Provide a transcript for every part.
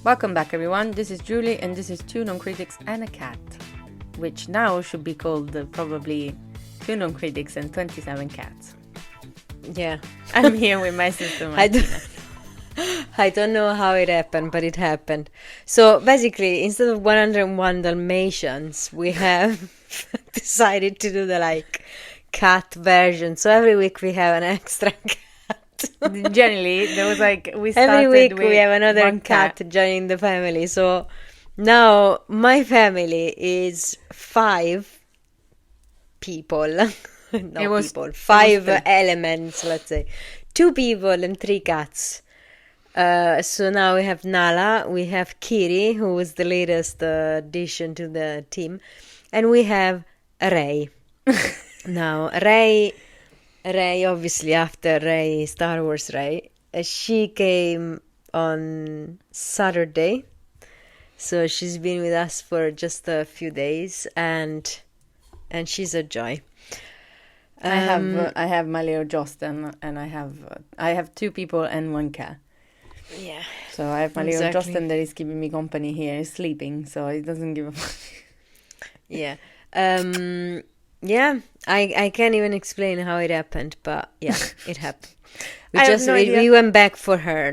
Welcome back, everyone. This is Julie, and this is Two Non-Critics and a Cat, which now should be called probably Two Non-Critics and 27 Cats. Yeah. I'm here with my sister Martina. I don't know how it happened, but it happened. So basically, instead of 101 Dalmatians, we have decided to do the cat version. So every week we have an extra cat. Generally, there was we started every week with we have another one cat joining the family. So now my family is 5 people. Five elements, let's say. 2 people and 3 cats. So now we have Nala, we have Kiri, who was the latest addition to the team, and we have Ray. Now, Ray, obviously, after Ray, Star Wars Ray, she came on Saturday, so she's been with us for just a few days, and she's a joy. I have my little Justin, and I have 2 people and 1 cat. Yeah. So I have my little Justin that is keeping me company here. He's sleeping, so he doesn't give a fuck. Yeah. Yeah. I can't even explain how it happened, but yeah, it happened. We went back for her.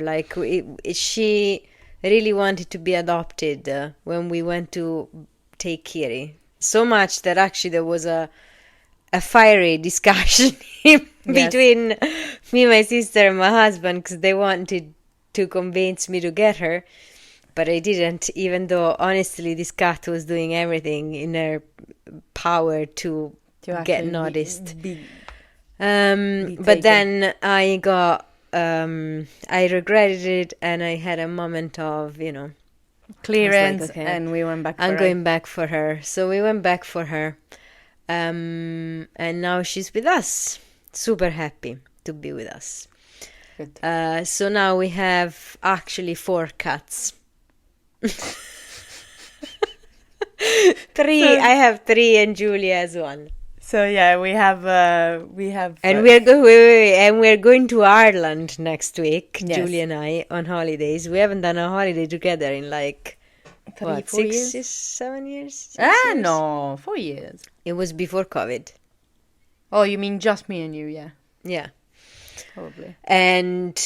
She really wanted to be adopted when we went to take Kiri. So much that actually there was a fiery discussion between me, my sister, and my husband, because they wanted to convince me to get her, but I didn't, even though honestly this cat was doing everything in her power to get noticed. But then I regretted it, and I had a moment of clearance, and we went back. I'm going back for her, so we went back for her, and now she's with us. Super happy to be with us. So now we have actually 4 cats. 3. I have 3, and Julia has 1. So yeah, we have. And we're going to Ireland next week. Yes. Julia and I on holidays. We haven't done a holiday together in 7 years. No, 4 years. It was before COVID. Oh, you mean just me and you? Yeah. Yeah. Probably. And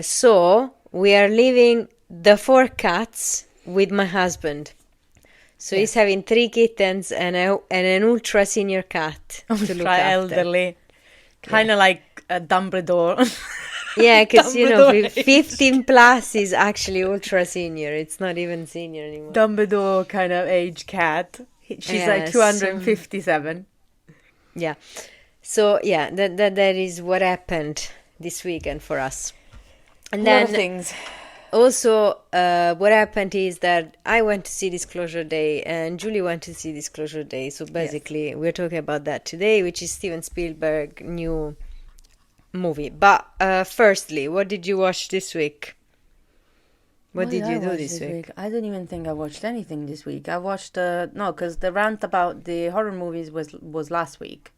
so we are leaving the 4 cats with my husband. So he's having 3 kittens and an ultra senior cat to look after. Elderly, kind of like a Dumbledore. Yeah, because 15 plus is actually ultra senior. It's not even senior anymore. Dumbledore kind of age cat. She's 257. Yeah. So yeah, that is what happened this weekend for us. And then things. Also, what happened is that I went to see Disclosure Day, and Julie went to see Disclosure Day. So basically, we're talking about that today, which is Steven Spielberg new movie. But firstly, what did you watch this week? What did you do this week? I don't even think I watched anything this week. I watched because the rant about the horror movies was last week.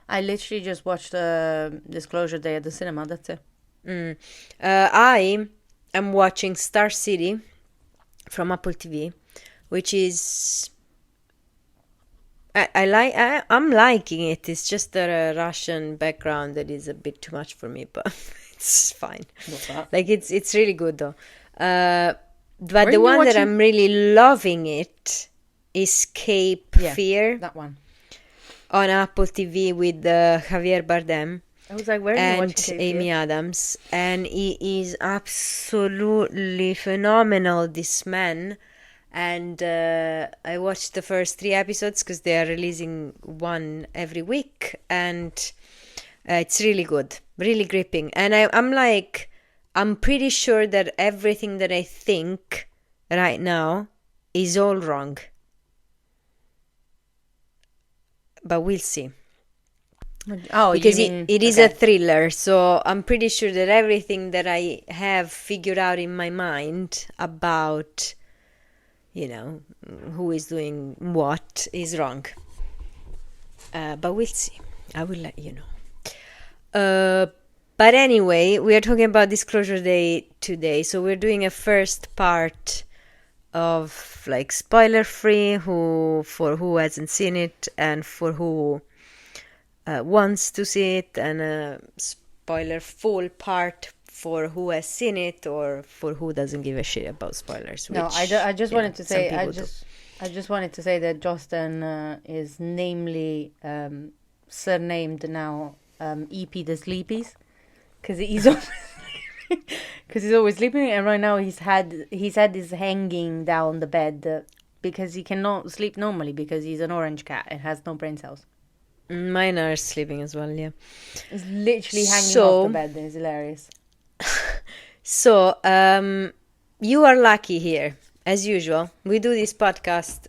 I literally just watched Disclosure Day at the cinema. That's it. I am watching Star City from Apple TV, which is I'm liking it. It's just a Russian background that is a bit too much for me, but it's fine. What's that? It's really good though. But the one that I'm really loving it is Cape Fear. That one. On Apple TV with Javier Bardem. I was like, where are you watching and Amy Adams, and he is absolutely phenomenal, this man. And I watched the first 3 episodes because they are releasing one every week, and it's really good, really gripping. And I'm pretty sure that everything that I think right now is all wrong, but we'll see. Oh, because it is a thriller, so I'm pretty sure that everything that I have figured out in my mind about, who is doing what is wrong. But we'll see. I will let you know. But anyway, we are talking about Disclosure Day today. So we're doing a first part of like spoiler free for who hasn't seen it and for who wants to see it, and a spoiler full part for who has seen it or for who doesn't give a shit about spoilers. No, I just wanted to say I just wanted to say that Justin is namely surnamed now EP the Sleepies, because he's always because he's always sleeping, and right now his head is hanging down the bed because he cannot sleep normally because he's an orange cat and has no brain cells. Mine are sleeping as well, yeah. He's literally hanging off the bed, and it's hilarious. So, you are lucky here. As usual, we do this podcast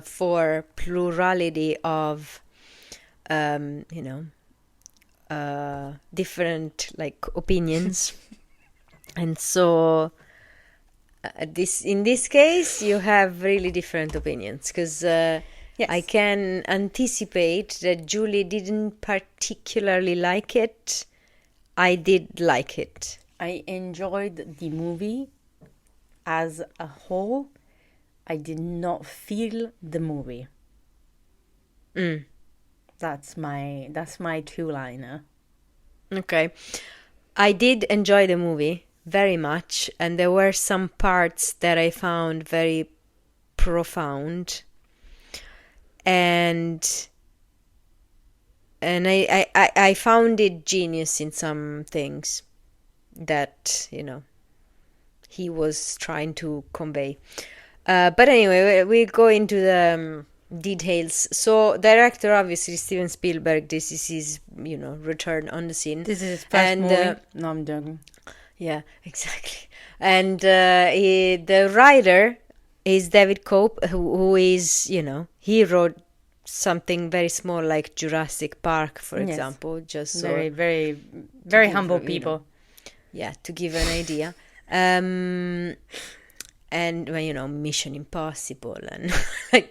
for plurality of, different like opinions, and so in this case, you have really different opinions because yes. I can anticipate that Julie didn't particularly like it. I did like it. I enjoyed the movie as a whole. I did not feel the movie. That's my two-liner. Okay. I did enjoy the movie very much, and there were some parts that I found very profound. And I found it genius in some things that, he was trying to convey. But anyway, we go into the details. So, director, obviously, Steven Spielberg, this is his, return on the scene. This is his first movie. No, I'm joking. Yeah, exactly. And the writer is David Cope, who is, he wrote something very small like Jurassic Park, for example. Just so very, very, very humble people. Yeah, to give an idea. And Mission Impossible and very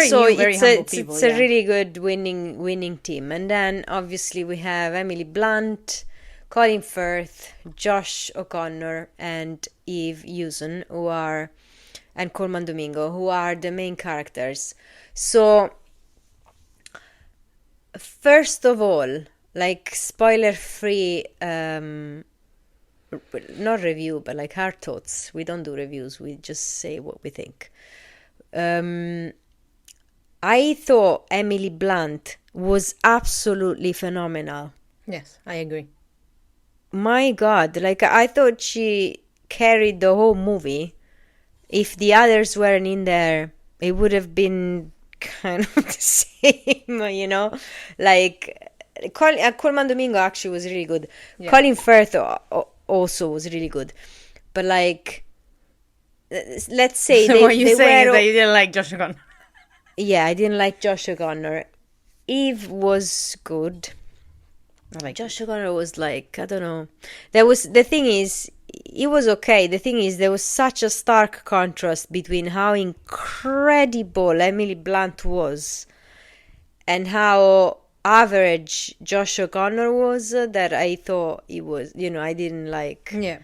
so new, very humble people. It's a really good winning team. And then obviously we have Emily Blunt, Colin Firth, Josh O'Connor, and Eve Hewson, and Colman Domingo, who are the main characters. So first of all, like spoiler free, not review, but like our thoughts. We don't do reviews, we just say what we think. I thought Emily Blunt was absolutely phenomenal. Yes, I agree. My God, like I thought she carried the whole movie. If the others weren't in there, it would have been kind of the same, like Colman Domingo actually was really good. Yeah. Colin Firth also was really good, but like, let's say so what you're saying is that you didn't like Josh O'Connor. Yeah, I didn't like Josh O'Connor. Eve was good. Josh O'Connor was like, I don't know. The thing is, it was okay. The thing is, there was such a stark contrast between how incredible Emily Blunt was and how average Josh O'Connor was, that I thought it was, I didn't like. Yeah.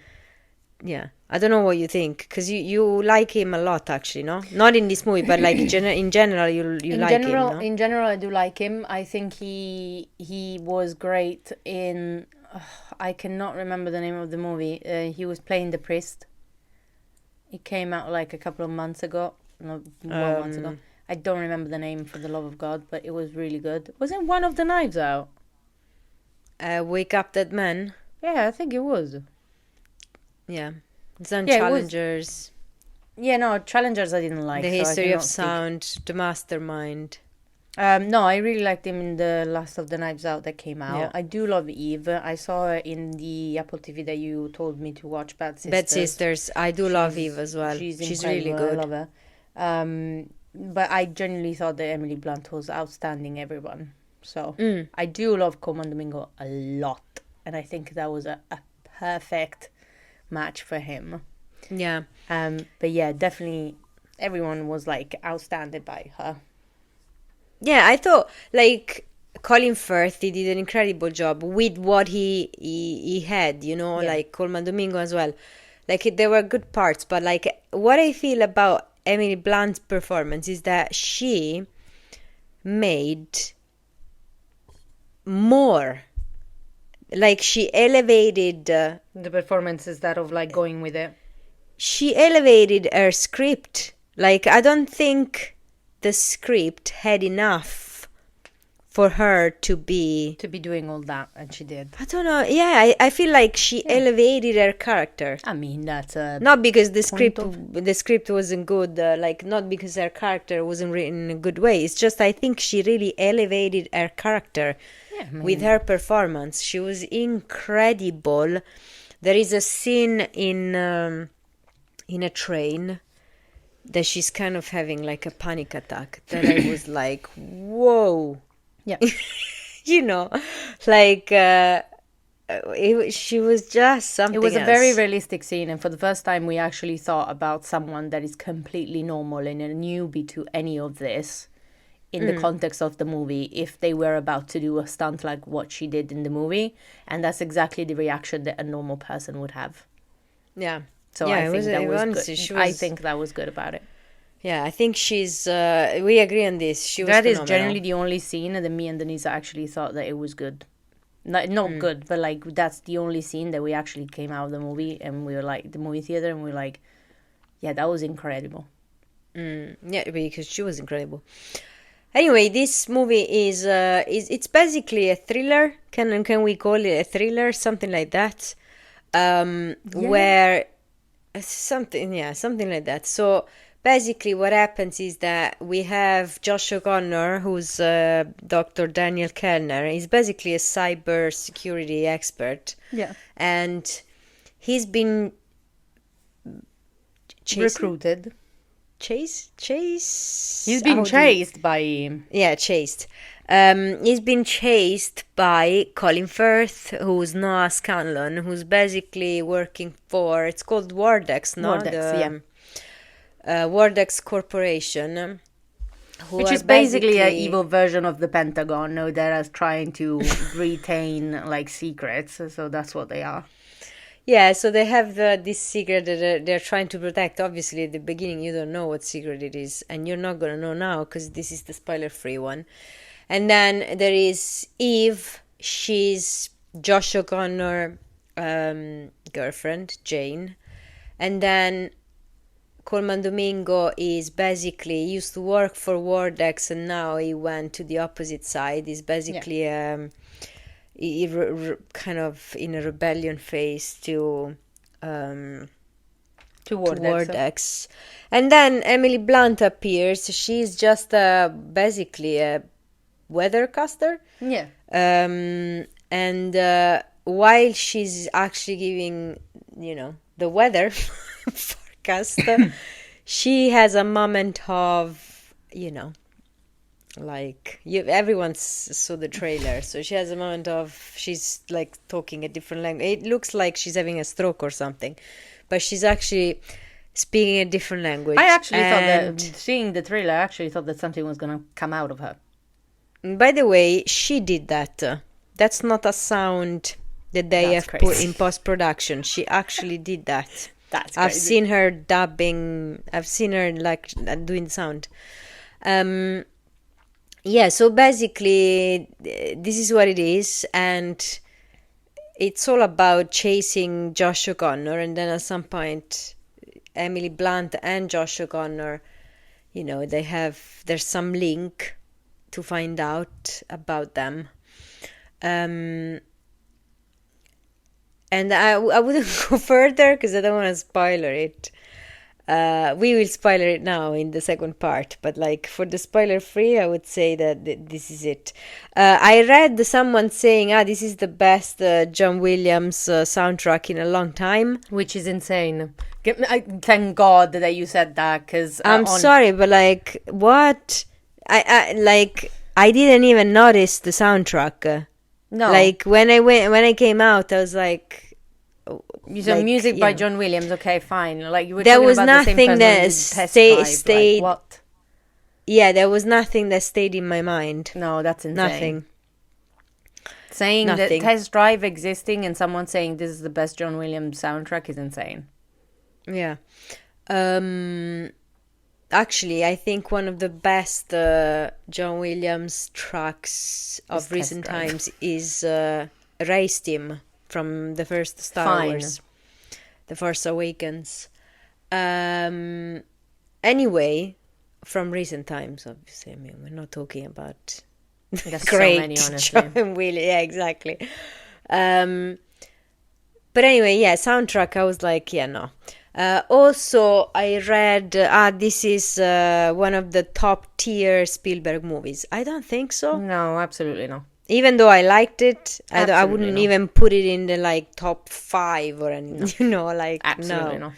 I don't know what you think, because you like him a lot, actually, no? Not in this movie, but like in general, you like him, no? In general, I do like him. I think he was great in... I cannot remember the name of the movie. He was playing the priest. It came out like a couple of months ago. No, 1 month ago. I don't remember the name, for the love of God, but it was really good. Wasn't one of the Knives Out? Wake Up Dead Man? Yeah, I think it was. Yeah. It's on Challengers. Yeah, no, Challengers I didn't like. The History of Sound, The Mastermind. No, I really liked him in the last of the Knives Out that came out. Yeah. I do love Eve. I saw her in the Apple TV that you told me to watch, Bad Sisters. I do love Eve as well. She's really good. I love her. But I genuinely thought that Emily Blunt was outstanding, everyone. So I do love Colman Domingo a lot. And I think that was a perfect match for him. Yeah. But yeah, definitely everyone was like outstanding by her. Yeah, I thought like Colin Firth, he did an incredible job with what he had, like Colman Domingo as well. Like, there were good parts, but like, what I feel about Emily Blunt's performance is that she made more. Like, she elevated the performance is that of like going with it. She elevated her script. Like, I don't think the script had enough for her to be doing all that, and she did. I don't know. Yeah, I feel like she elevated her character. I mean, that's not because the script wasn't good. Like, not because her character wasn't written in a good way. It's just I think she really elevated her character with her performance. She was incredible. There is a scene in a train that she's kind of having like a panic attack that I was like, whoa. Yeah. Like she was just something It was else. A very realistic scene, and for the first time we actually thought about someone that is completely normal and a newbie to any of this in the context of the movie, if they were about to do a stunt like what she did in the movie, and that's exactly the reaction that a normal person would have. Yeah. So yeah, I think that was honestly, good. I think that was good about it. Yeah, I think she's... we agree on this. She was phenomenal. Is generally the only scene that me and Denise actually thought that it was good. Not good, but like that's the only scene that we actually came out of the movie and we were like, the movie theater, and we were like, yeah, that was incredible. Yeah, because she was incredible. Anyway, this movie is it's basically a thriller. Can we call it a thriller? Something like that. Where something like that. So basically what happens is that we have Josh O'Connor, who's Dr. Daniel Kellner. He's basically a cyber security expert. Yeah. And he's been recruited. Chase? He's been chased by him. Yeah, chased. He's been chased by Colin Firth, who's Noah Scanlon, who's basically working for, it's called Wardex, no? Wardex Corporation. Which is basically an evil version of the Pentagon, no, that is trying to retain like secrets, so that's what they are. Yeah, so they have this secret that they're trying to protect. Obviously, at the beginning, you don't know what secret it is, and you're not going to know now because this is the spoiler-free one. And then there is Eve. She's Josh O'Connor girlfriend, Jane. And then Colman Domingo is basically used to work for Wardex, and now he went to the opposite side. He's basically... kind of in a rebellion phase to Wardex. And then Emily Blunt appears. She's just basically a weathercaster. Yeah. And while she's actually giving, the weather forecast, she has a moment of, like everyone saw the trailer, so she has a moment of she's like talking a different language. It looks like she's having a stroke or something, but she's actually speaking a different language. I actually thought that seeing the trailer, I actually thought that something was gonna come out of her. By the way, she did that. That's not a sound that they have put in post-production. She actually did that. That's crazy. I've seen her dubbing. I've seen her like doing sound. Yeah, so basically, this is what it is, and it's all about chasing Josh O'Connor, and then at some point, Emily Blunt and Josh O'Connor, there's some link to find out about them. And I wouldn't go further because I don't want to spoiler it. We will spoiler it now in the second part, but like for the spoiler free, I would say that this is it. I read someone saying, this is the best John Williams soundtrack in a long time. Which is insane. Thank God that you said that, because... I'm sorry, but like, what? I didn't even notice the soundtrack. No. Like, when I came out, I was like... music by John Williams, okay, fine. Like, you were there talking was about nothing that stayed. Like, what? Yeah, there was nothing that stayed in my mind. No, that's insane. Nothing. Saying Nothing. that Test Drive existing and someone saying this is the best John Williams soundtrack is insane. Yeah. Actually, I think one of the best John Williams tracks of recent times is Race Team from the first Star Wars, The Force Awakens. Anyway, from recent times, obviously. I mean, we're not talking about great so many, honestly. John Williams. Yeah, exactly. But anyway, yeah, soundtrack, I was like, yeah, no. Also, I read this is one of the top tier Spielberg movies. I don't think so. No, absolutely not. Even though I liked it, I wouldn't even put it in the like top 5 or anything. No. Like absolutely no.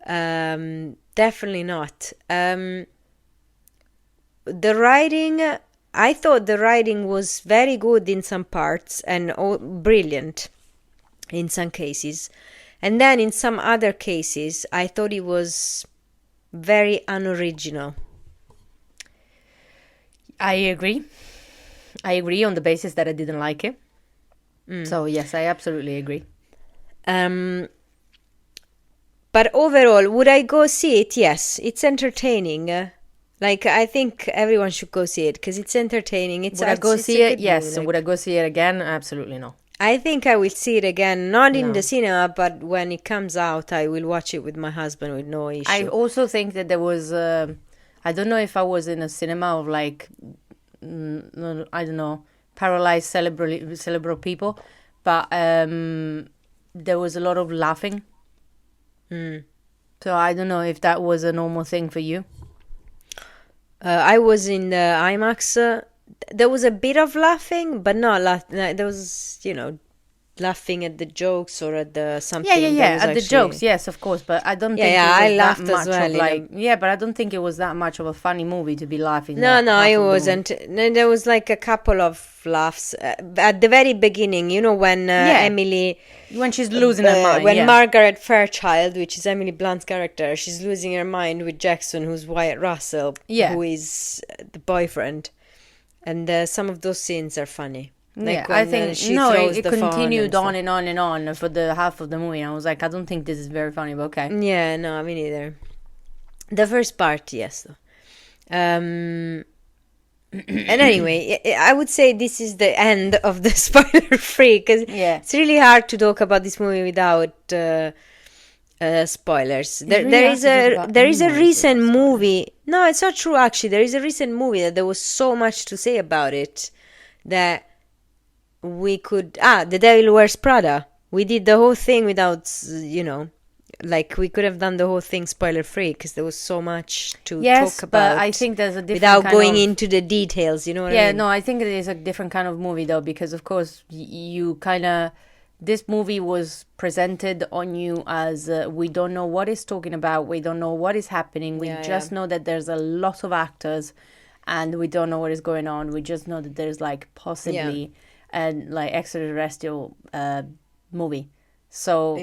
not. Definitely not. The writing, I thought the writing was very good in some parts and brilliant in some cases. And then in some other cases, I thought it was very unoriginal. I agree on the basis that I didn't like it. So yes, I absolutely agree. But overall, would I go see it? Yes, it's entertaining. I think everyone should go see it because it's entertaining. Would I go see it? Yes. Would I go see it again? Absolutely no. I think I will see it again, not in the cinema, but when it comes out, I will watch it with my husband with no issue. I also think that there was, I don't know if I was in a cinema of like, I don't know, paralyzed cerebral people, but there was a lot of laughing. So I don't know if that was a normal thing for you. I was in the IMAX. There was a bit of laughing, but not there was, laughing at the jokes or at the something. Yeah. At the jokes, yes, of course. But I don't think it was I that laughed much as well. Of like, but I don't think it was that much of a funny movie to be laughing. No, it wasn't. There was like a couple of laughs at the very beginning. When Emily, when she's losing her mind, when Margaret Fairchild, which is Emily Blunt's character, she's losing her mind with Jackson, who's Wyatt Russell, who is the boyfriend. And some of those scenes are funny. Like when, I think it continued on and on and on for the half of the movie. And I was like, I don't think this is very funny, but okay. Yeah, no, me neither. The first part, yes, though. And anyway, I would say this is the end of the spoiler-free because it's really hard to talk about this movie without spoilers. There is a recent movie. No, it's not true. Actually, there is a recent movie that there was so much to say about it that we could. The Devil Wears Prada. We did the whole thing without, we could have done the whole thing spoiler free because there was so much to talk about. But I think there's a different without going into the details. You know what I mean? Yeah, no, I think it is a different kind of movie though because of course you kind of. This movie was presented on you as we don't know what it's talking about. We don't know what is happening. We just know that there's a lot of actors and we don't know what is going on. We just know that there's like possibly an like extraterrestrial movie. So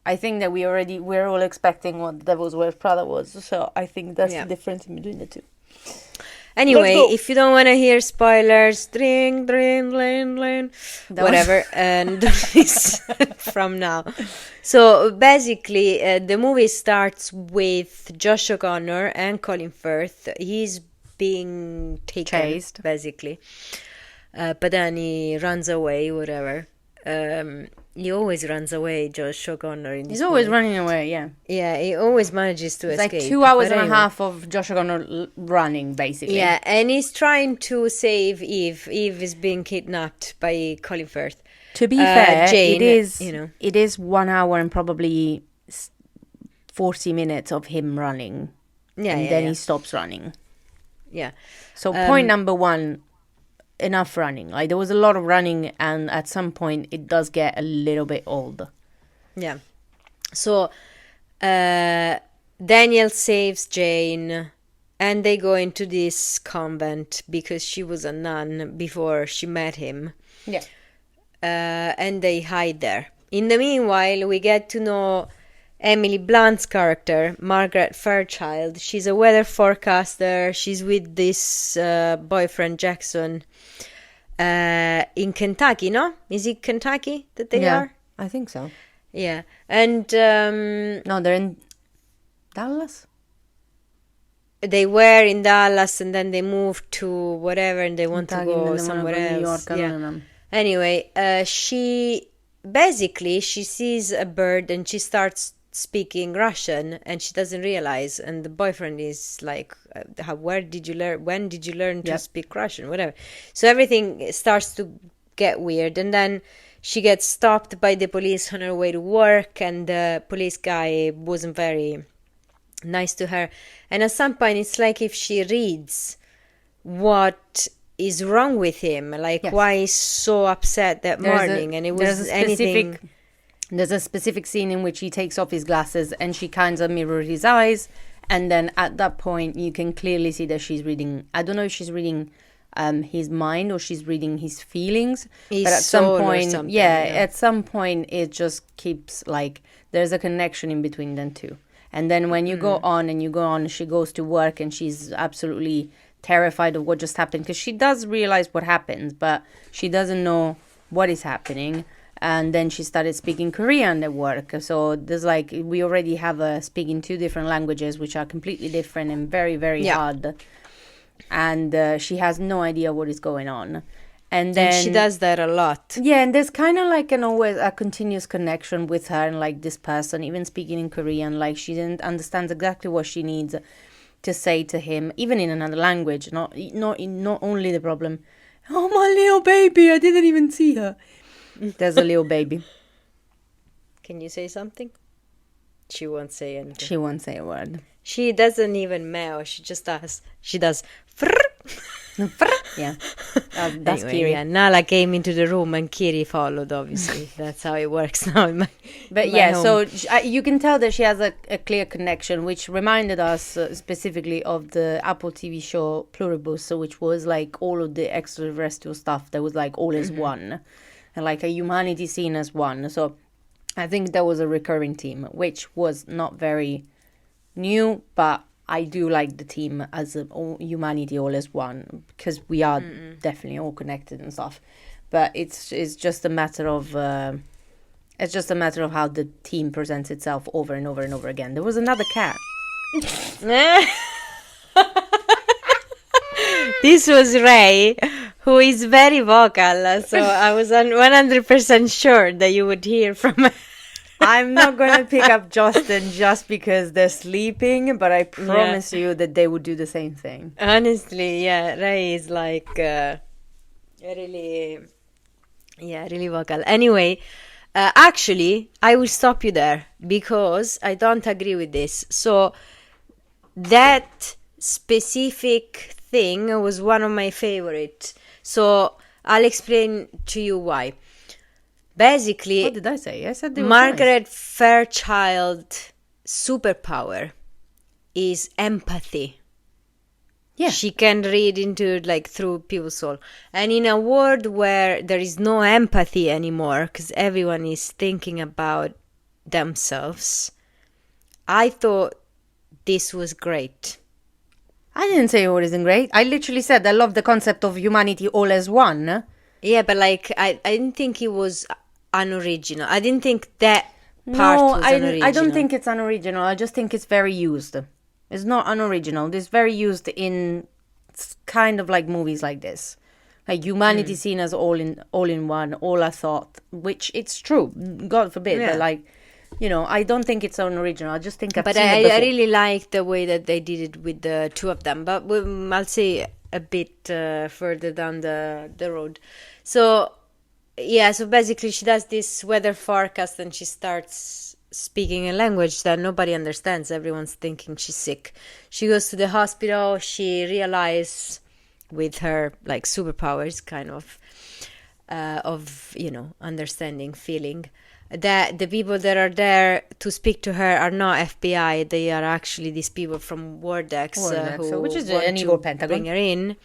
I think that we're all expecting what Devil's Wears Prada was. So I think that's the difference between the two. Anyway, if you don't want to hear spoilers, whatever, and listen from now. So basically, the movie starts with Josh O'Connor and Colin Firth. He's being chased, basically. But then he runs away, whatever. He always runs away, Josh O'Connor. He's always running away, yeah. Yeah, he always manages to escape. It's like 2 hours and a half of Josh O'Connor running, basically. Yeah, and he's trying to save Eve. Eve is being kidnapped by Colin Firth. To be fair, Jane, it is 1 hour and probably 40 minutes of him running. Yeah, and then he stops running. Yeah. So point number 1... enough running. Like there was a lot of running and at some point it does get a little bit old. Yeah. So Daniel saves Jane and they go into this convent because she was a nun before she met him. Yeah. And they hide there. In the meanwhile, we get to know Emily Blunt's character, Margaret Fairchild. She's a weather forecaster. She's with this boyfriend, Jackson. in Kentucky, no? Is it Kentucky that they are? I think so. Yeah. And no, they're in Dallas. They were in Dallas, and then they moved to whatever, and they want Kentucky, to go and then they somewhere wanna go else. to New York, I don't know. Anyway, she sees a bird and she starts speaking Russian, and she doesn't realize, and the boyfriend is like, when did you learn to speak Russian, whatever. So everything starts to get weird, and then she gets stopped by the police on her way to work, and the police guy wasn't very nice to her, and at some point it's like if she reads what is wrong with him, like why he's so upset that morning, and it was anything. There's a specific scene in which he takes off his glasses and she kind of mirrors his eyes, and then at that point you can clearly see that she's reading, I don't know if she's reading his mind or she's reading his feelings, but at some point at some point it just keeps like there's a connection in between them two. And then when you go on, she goes to work and she's absolutely terrified of what just happened, because she does realize what happens, but she doesn't know what is happening. And then she started speaking Korean at work. So there's like, we already have speaking two different languages, which are completely different and very, very hard. And she has no idea what is going on. And then she does that a lot. Yeah, and there's kind of like always a continuous connection with her and like this person, even speaking in Korean, like she didn't understands exactly what she needs to say to him, even in another language. Not only the problem. Oh, my little baby! I didn't even see her. There's a little baby. Can you say something? She won't say anything. She won't say a word. She doesn't even meow. She just does. She does. Yeah, that's anyway, Kiri. Yeah, Nala came into the room and Kiri followed. Obviously, that's how it works now. In my home. So you can tell that she has a clear connection, which reminded us specifically of the Apple TV show Pluribus, which was like all of the extraterrestrial stuff that was like all as one, and like a humanity seen as one. So I think that was a recurring theme, which was not very new, but I do like the theme as humanity all as one, because we are definitely all connected and stuff. But it's just a matter of how the theme presents itself over and over and over again. There was another cat. This was Ray, who is very vocal, so I was 100% sure that you would hear from her. I'm not going to pick up Justin just because they're sleeping, but I promise you that they would do the same thing. Honestly, yeah, Ray is like really vocal. Anyway, actually, I will stop you there because I don't agree with this. So that specific thing was one of my favorite. So I'll explain to you why. Basically, what did I say? I said Margaret nice. Fairchild superpower is empathy. Yeah. She can read into like through people's soul. And in a world where there is no empathy anymore, because everyone is thinking about themselves, I thought this was great. I didn't say it wasn't great. I literally said I love the concept of humanity all as one. Yeah, but like I didn't think it was unoriginal. I didn't think that part was unoriginal. I don't think it's unoriginal. I just think it's very used. It's not unoriginal. It's very used in kind of like movies like this. Like humanity seen as all in one, all a thought, which it's true. God forbid. Yeah. But like, you know, I don't think it's unoriginal. I just think I've seen it before. I really like the way that they did it with the two of them. But I'll say a bit further down the road. So, yeah, so basically she does this weather forecast and she starts speaking a language that nobody understands. Everyone's thinking she's sick. She goes to the hospital. She realizes with her like superpowers kind of you know, understanding, feeling, that the people that are there to speak to her are not FBI. They are actually these people from Vortex, which is an evil Pentagon. Bring her in.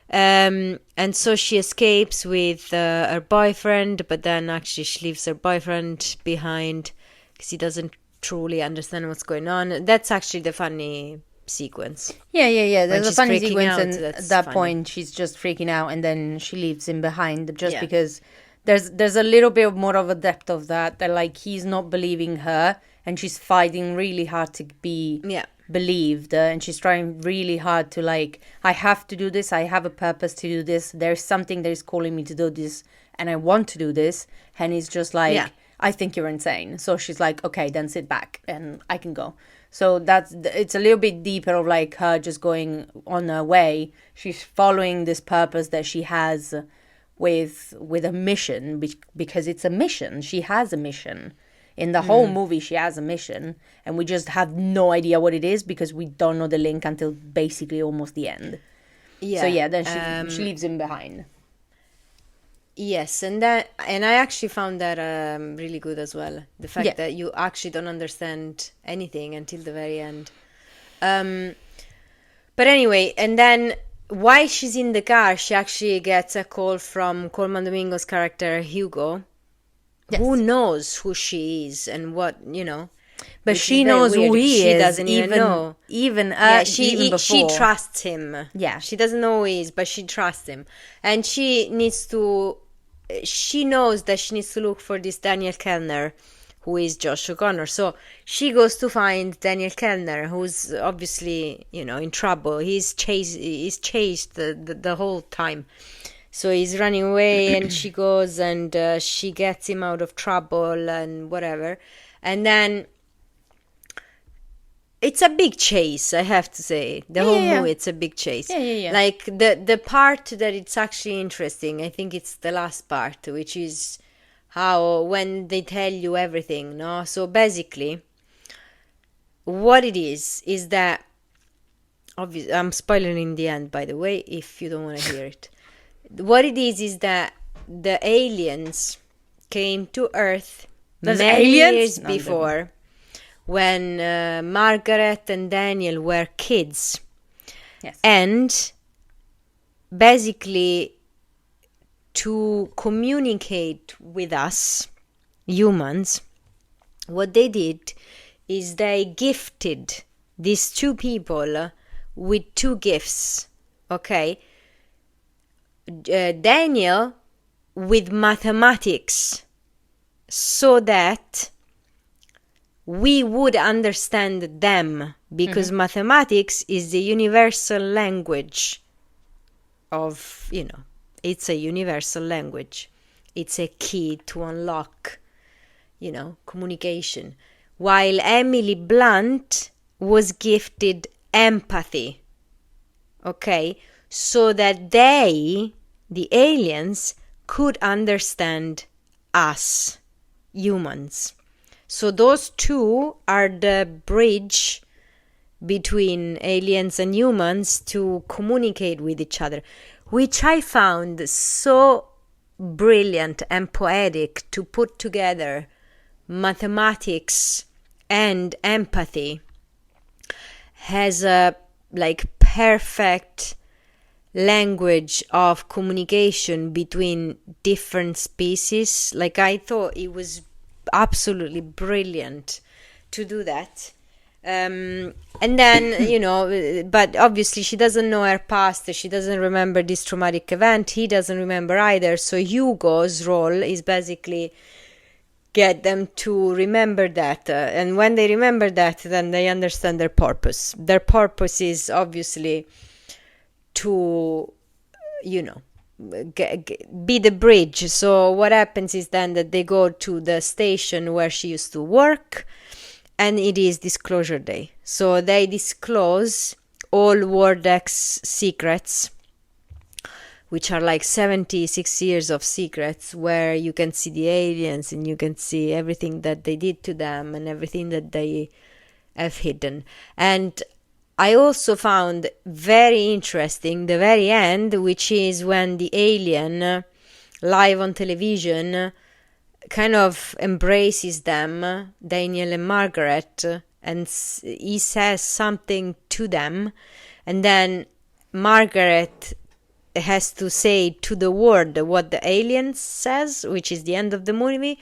And so she escapes with her boyfriend, but then actually she leaves her boyfriend behind because he doesn't truly understand what's going on. That's actually the funny sequence. Yeah. There's a she's funny freaking sequence, out, and that's at that funny. point she's just freaking out, and then she leaves him behind just Yeah. because there's a little bit more of a depth of that like he's not believing her, and she's fighting really hard to be believed, and she's trying really hard to like, I have to do this, I have a purpose to do this, there's something that is calling me to do this, and I want to do this, and he's just like, I think you're insane. So she's like, okay, then sit back and I can go. So it's a little bit deeper of like her just going on her way. She's following this purpose that she has with a mission, because it's a mission. She has a mission. In the whole movie, she has a mission, and we just have no idea what it is because we don't know the link until basically almost the end. Yeah. So yeah, then she leaves him behind. Yes, and I actually found that really good as well. The fact that you actually don't understand anything until the very end. But anyway, and then while she's in the car, she actually gets a call from Colman Domingo's character Hugo, who knows who she is and what, But she knows who he is. She doesn't even know. Even before. She trusts him. Yeah. She doesn't know who he is, but she trusts him. And she knows that she needs to look for this Daniel Kellner, who is Josh O'Connor. So she goes to find Daniel Kellner, who's obviously, in trouble. He's chased the whole time. So he's running away, and she goes and she gets him out of trouble and whatever. And then it's a big chase, I have to say. The whole movie, it's a big chase. Yeah. Like the part that it's actually interesting, I think it's the last part, which is how when they tell you everything, no? So basically, what it is that, obviously, I'm spoiling in the end, by the way, if you don't want to hear it. What it is that the aliens came to Earth many years before, when Margaret and Daniel were kids. Yes. And basically, to communicate with us, humans, what they did is they gifted these two people with two gifts, okay? Daniel with mathematics, so that we would understand them, because mathematics is the universal language of, it's a universal language. It's a key to unlock, communication. While Emily Blunt was gifted empathy, okay? So that the aliens, could understand us, humans. So those two are the bridge between aliens and humans to communicate with each other, which I found so brilliant and poetic, to put together mathematics and empathy has a perfect language of communication between different species. I thought it was absolutely brilliant to do that. And then, but obviously she doesn't know her past. She doesn't remember this traumatic event. He doesn't remember either. So Hugo's role is basically get them to remember that. And when they remember that, then they understand their purpose. Their purpose is obviously to, be the bridge. So what happens is then that they go to the station where she used to work, and it is disclosure day. So they disclose all Wardeck's secrets, which are 76 years of secrets, where you can see the aliens and you can see everything that they did to them and everything that they have hidden. And I also found very interesting the very end, which is when the alien, live on television, kind of embraces them, Daniel and Margaret, and he says something to them, and then Margaret has to say to the word what the alien says, which is the end of the movie,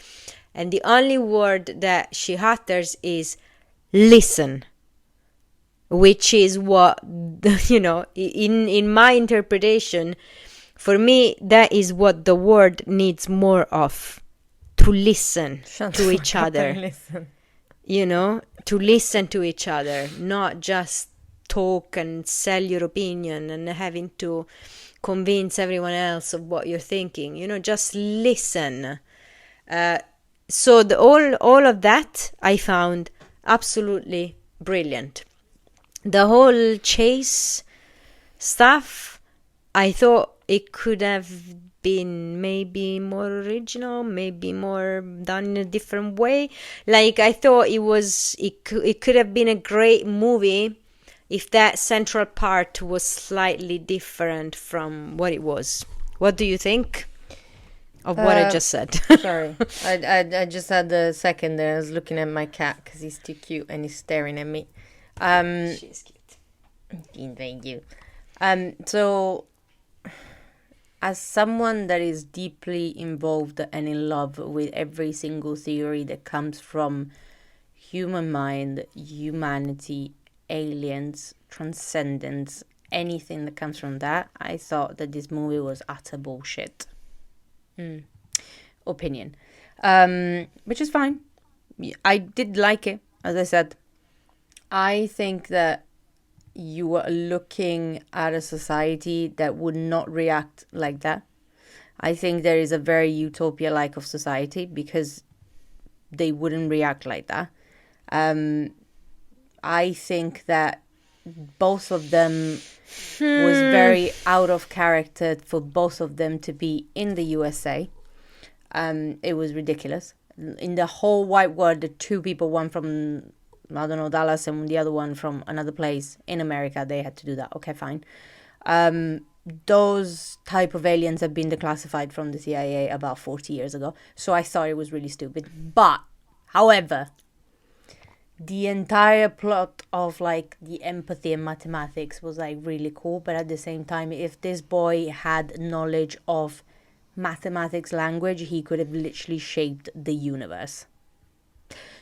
and the only word that she utters is listen, which is what, in my interpretation, for me, that is what the world needs more of. To listen to each other. Listen. To listen to each other, not just talk and sell your opinion and having to convince everyone else of what you're thinking. Just listen. So all of that I found absolutely brilliant. The whole chase stuff, I thought it could have been maybe more original, maybe more done in a different way. Like, I thought it could have been a great movie if that central part was slightly different from what it was. What do you think of what I just said? Sorry, I just had a second there. I was looking at my cat because he's too cute and he's staring at me. She's cute. Thank you. So, as someone that is deeply involved and in love with every single theory that comes from human mind, humanity, aliens, transcendence, anything that comes from that, I thought that this movie was utter bullshit. Opinion. Which is fine. I did like it, as I said. I think that you are looking at a society that would not react like that. I think there is a very utopia-like of society because they wouldn't react like that. I think that both of them was very out of character for both of them to be in the USA. It was ridiculous. In the whole wide world, the two people, one from, I don't know, Dallas and the other one from another place in America, they had to do that. Okay, fine. Those type of aliens have been declassified from the CIA about 40 years ago. So I thought it was really stupid. But, however, the entire plot of like the empathy and mathematics was like really cool. But at the same time, if this boy had knowledge of mathematics language, he could have literally shaped the universe.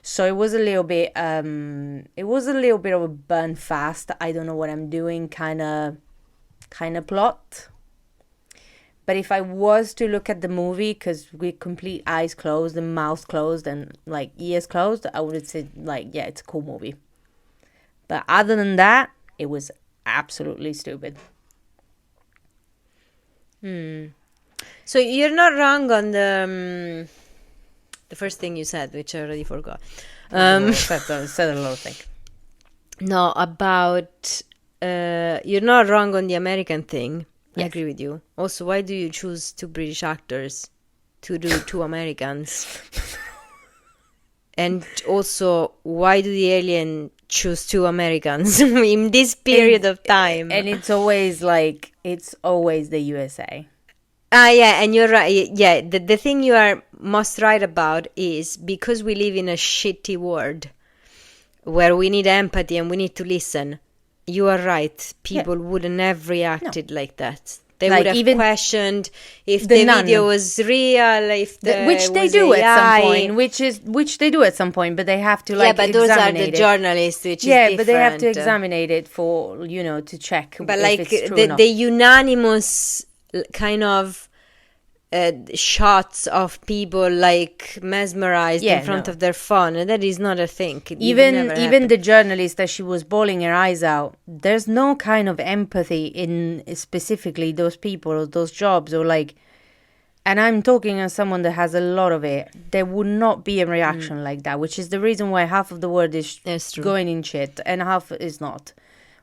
So it was a little bit of a burn fast, I don't know what I'm doing kind of plot. But if I was to look at the movie, because with complete eyes closed and mouth closed and like ears closed, I would say like, yeah, it's a cool movie. But other than that, it was absolutely stupid. So you're not wrong on the first thing you said, which I already forgot. Said a lot of things. No, about you're not wrong on the American thing. Yes. I agree with you. Also, why do you choose two British actors to do two Americans? And also, why do the alien choose two Americans in this period of time? And it's always the USA. Yeah, and you're right. Yeah, the thing you are most right about is because we live in a shitty world where we need empathy and we need to listen. You are right. People wouldn't have reacted like that. They would have questioned if the video was real, which they do at some point. Which they do at some point, but they have to like. Yeah, but those are the journalists, which is different. But they have to examine it for to check. But if it's true the unanimous kind of shots of people like mesmerized in front of their phone, and that is not a thing. Even the journalist that she was bawling her eyes out, there's no kind of empathy in specifically those people or those jobs or like, and I'm talking as someone that has a lot of it. There would not be a reaction like that, which is the reason why half of the world is going in shit and half is not.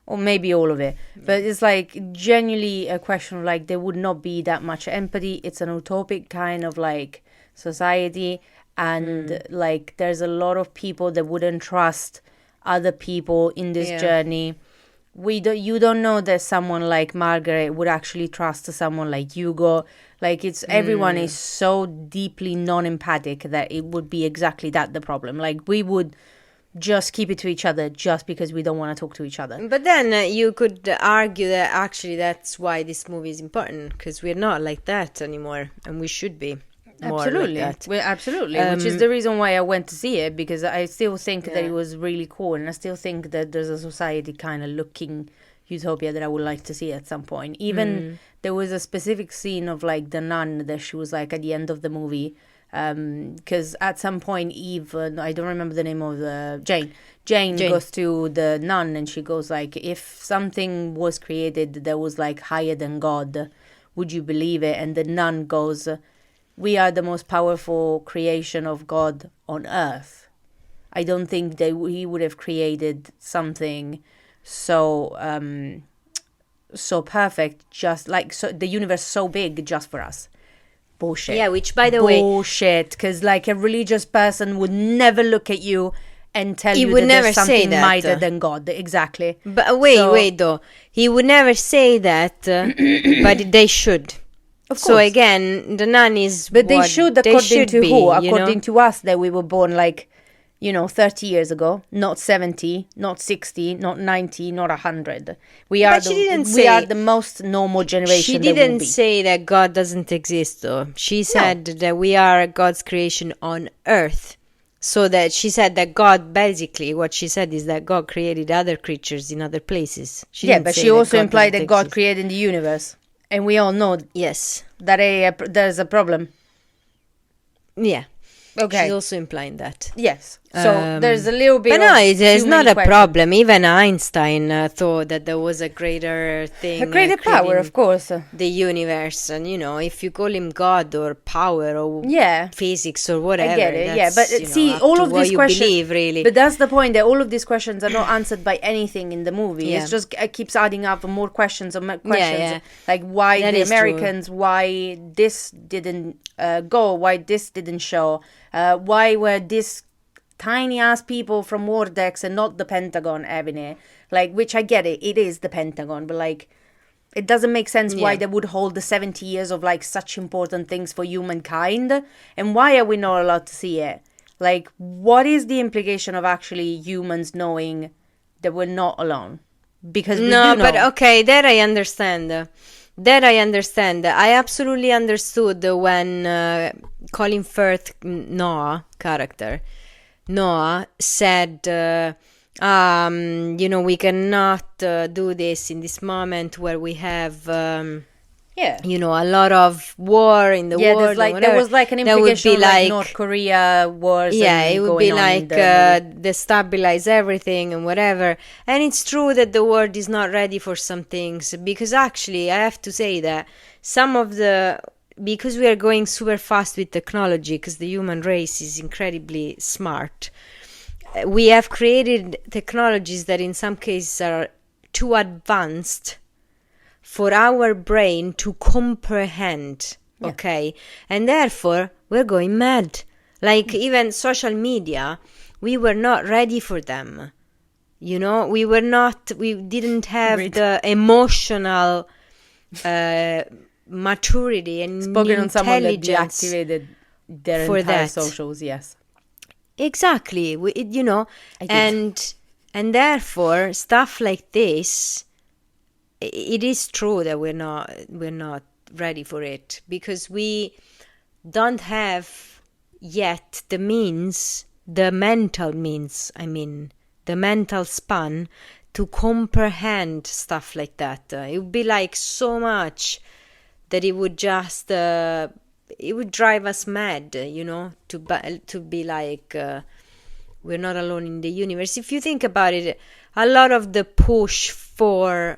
Or maybe all of it. But it's like genuinely a question of like there would not be that much empathy. It's an utopic kind of like society. And like there's a lot of people that wouldn't trust other people in this journey. You don't know that someone like Margaret would actually trust someone like Hugo. Like it's everyone is so deeply non-empathic that it would be exactly that the problem. Like we would just keep it to each other just because we don't want to talk to each other. But then you could argue that actually that's why this movie is important, because we're not like that anymore and we should be. more Absolutely. like that. Well, absolutely, which is the reason why I went to see it, because I still think that it was really cool, and I still think that there's a society kind of looking utopia that I would like to see at some point. Even there was a specific scene of like the nun that she was like at the end of the movie, because at some point Eve, I don't remember the name of the Jane goes to the nun and she goes like, if something was created that was like higher than God, would you believe it? And the nun goes, we are the most powerful creation of God on earth. I don't think that he would have created something so so perfect, just like the universe so big just for us. Bullshit. Yeah, which by the way, bullshit. Because like a religious person would never look at you and tell he you would that never there's say something that. mightier than God. Exactly. But wait though, he would never say that, but they should. Of course. So again, the nun is. But they should, according to be, who? According to us, that we were born like, 30 years ago, not 70, not 60, not 90, not 100. We are the most normal generation. She didn't say that God doesn't exist, though. She said that we are God's creation on earth. So that she said that God, basically, what she said is that God created other creatures in other places. But she also implied that God created the universe. And we all know that there's a problem. Yeah. Okay. She's also implying that. Yes. So there's a little bit. But no, it's not a problem. Even Einstein thought that there was a greater thing, a greater power, of course, the universe. And if you call him God or power or physics or whatever, I get it. Yeah, but see, all of these questions. Believe, really. But that's the point. That all of these questions are not answered by anything in the movie. Yeah. It's just it keeps adding up more questions and more questions. Yeah. Like why that the Americans, true. Why this didn't go, why this didn't show, why were this tiny ass people from Vortex and not the Pentagon having it, like, which I get it is the Pentagon, but like it doesn't make sense why they would hold the 70 years of like such important things for humankind, and why are we not allowed to see it? Like, what is the implication of actually humans knowing that we're not alone? Because we do know. But okay, that I understand. I absolutely understood when Colin Firth, Noah character, Noah said, we cannot do this in this moment where we have, a lot of war in the world. There was like an implication of like North Korea wars. Yeah, it would be like destabilize everything and whatever. And it's true that the world is not ready for some things, because actually I have to say that because we are going super fast with technology, because the human race is incredibly smart, we have created technologies that in some cases are too advanced for our brain to comprehend, okay? And therefore, we're going mad. Like, even social media, we were not ready for them. We didn't have the emotional maturity and spoken on someone that intelligence deactivated their for entire that. socials. Yes, exactly. And therefore stuff like this, it is true that we're not ready for it, because we don't have yet the mental span to comprehend stuff like that. It would be like so much that it would just it would drive us mad, to be like we're not alone in the universe. If you think about it, a lot of the push for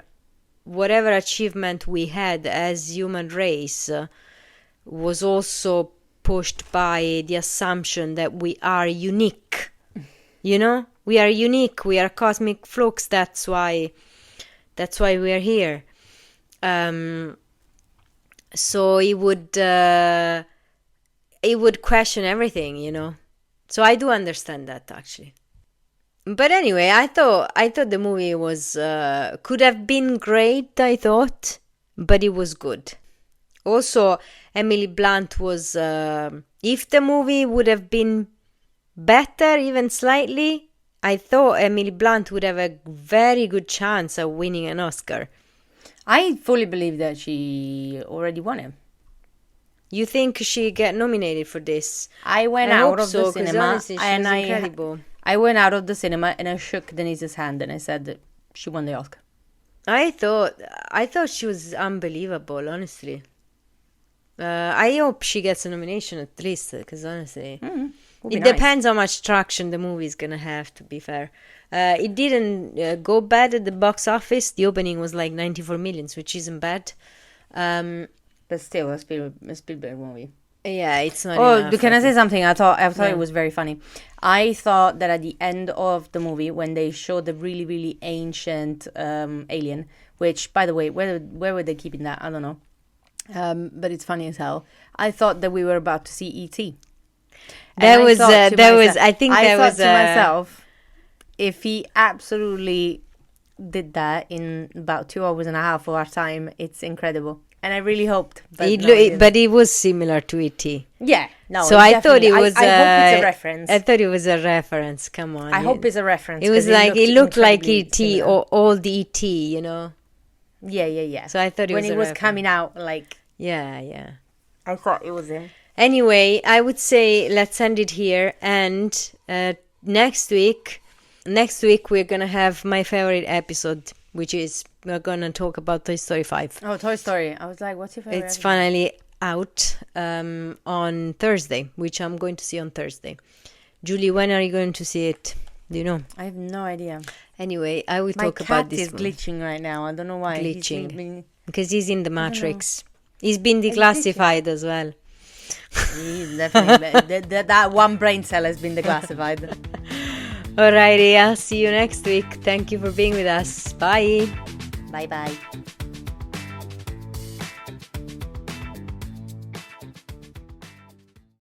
whatever achievement we had as human race was also pushed by the assumption that we are unique. We are unique. We are cosmic flux. That's why we are here. So it would question everything, So I do understand that, actually. But anyway, I thought the movie was could have been great, I thought, but it was good. Also, Emily Blunt was if the movie would have been better, even slightly, I thought Emily Blunt would have a very good chance of winning an Oscar. I fully believe that she already won it. You think she get nominated for this? I went out of the cinema, honestly, and incredible. I went out of the cinema and I shook Denise's hand and I said that she won the Oscar. I thought she was unbelievable, honestly. I hope she gets a nomination at least, because honestly, it depends how much traction the movie is gonna have. To be fair, it didn't go bad at the box office. The opening was like 94 million, which isn't bad. But still, a Spielberg movie. Yeah, it's not. Oh, can I say something? I thought it was very funny. I thought that at the end of the movie, when they showed the really, really ancient alien, which, by the way, where were they keeping that? I don't know. But it's funny as hell. I thought that we were about to see E.T. I thought to myself, if he absolutely did that in about 2 hours and a half of our time, it's incredible. And I really hoped. But it was similar to E.T. Yeah, no. So I thought it was. I hope it's a reference. I thought it was a reference. Come on. I hope it's a reference. It was like it looked like E.T. or old E.T. You know. Yeah. So I thought it when was it was coming out, like. Yeah. I thought it was him. Anyway, I would say let's end it here. And next week we're gonna have my favorite episode, which is we're gonna talk about Toy Story 5. Oh, Toy Story! I was like, what's your favorite? It's finally out on Thursday, which I'm going to see on Thursday. Julie, when are you going to see it? Do you know? I have no idea. Anyway, I will talk about this. My cat is glitching right now. I don't know why. Glitching because he's in the Matrix. He's been declassified as well. He's definitely that one brain cell has been declassified. Alrighty, I'll see you next week. Thank you for being with us. Bye. Bye.